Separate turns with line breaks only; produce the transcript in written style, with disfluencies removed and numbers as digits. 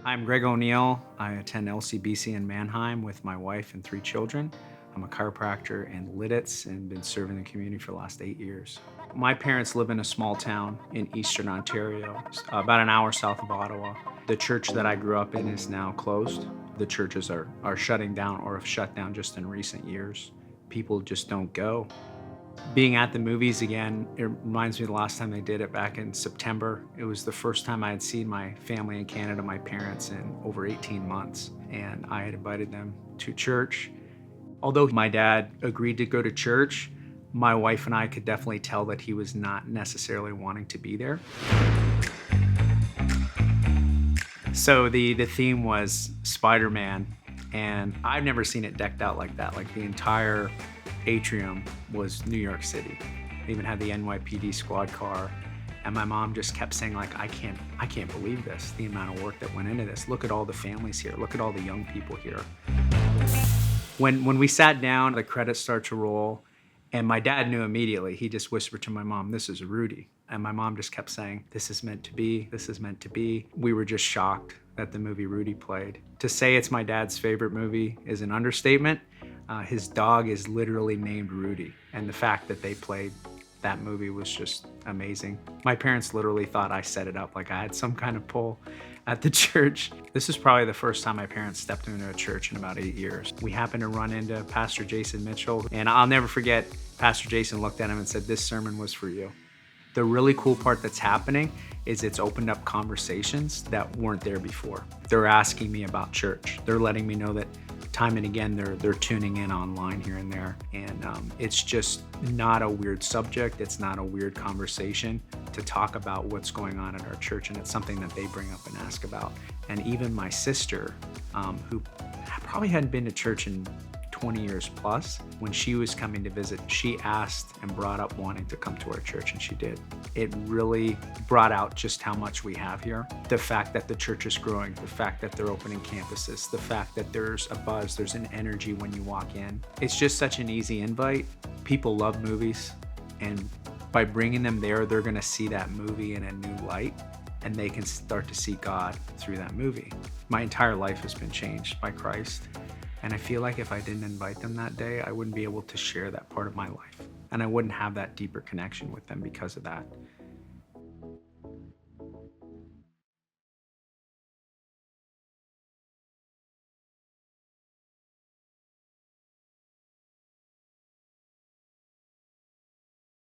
I'm Greg O'Neill. I attend LCBC in Mannheim with my wife and 3 children. I'm a chiropractor in Lidditz and been serving the community for the last 8 years. My parents live in a small town in eastern Ontario, about an hour south of Ottawa. The church that I grew up in is now closed. The churches are shutting down or have shut down just in recent years. People just don't go. Being at the movies again, it reminds me of the last time they did it back in September. It was the first time I had seen my family in Canada, my parents, in over 18 months. And I had invited them to church. Although my dad agreed to go to church, my wife and I could definitely tell that he was not necessarily wanting to be there. So the theme was Spider-Man, and I've never seen it decked out like that. Like the entire atrium was New York City. They even had the NYPD squad car. And my mom just kept saying, like, I can't believe this, the amount of work that went into this. Look at all the families here. Look at all the young people here. When we sat down, the credits start to roll, and my dad knew immediately. He just whispered to my mom, "This is Rudy." And my mom just kept saying, "This is meant to be. This is meant to be." We were just shocked that the movie Rudy played. To say it's my dad's favorite movie is an understatement. His dog is literally named Rudy, and the fact that they played that movie was just amazing. My parents literally thought I set it up, like I had some kind of pull at the church. This is probably the first time my parents stepped into a church in about 8 years. We happened to run into Pastor Jason Mitchell, and I'll never forget, Pastor Jason looked at him and said, "This sermon was for you." The really cool part that's happening is it's opened up conversations that weren't there before. They're asking me about church. They're letting me know that time and again they're tuning in online here and there, and it's just not a weird subject. It's not a weird conversation to talk about what's going on in our church, and it's something that they bring up and ask about. And even my sister, who probably hadn't been to church in 20 years plus, when she was coming to visit, she asked and brought up wanting to come to our church, and she did. It really brought out just how much we have here. The fact that the church is growing, the fact that they're opening campuses, the fact that there's a buzz, there's an energy when you walk in. It's just such an easy invite. People love movies, and by bringing them there, they're gonna see that movie in a new light, and they can start to see God through that movie. My entire life has been changed by Christ. And I feel like if I didn't invite them that day, I wouldn't be able to share that part of my life. And I wouldn't have that deeper connection with them because of that.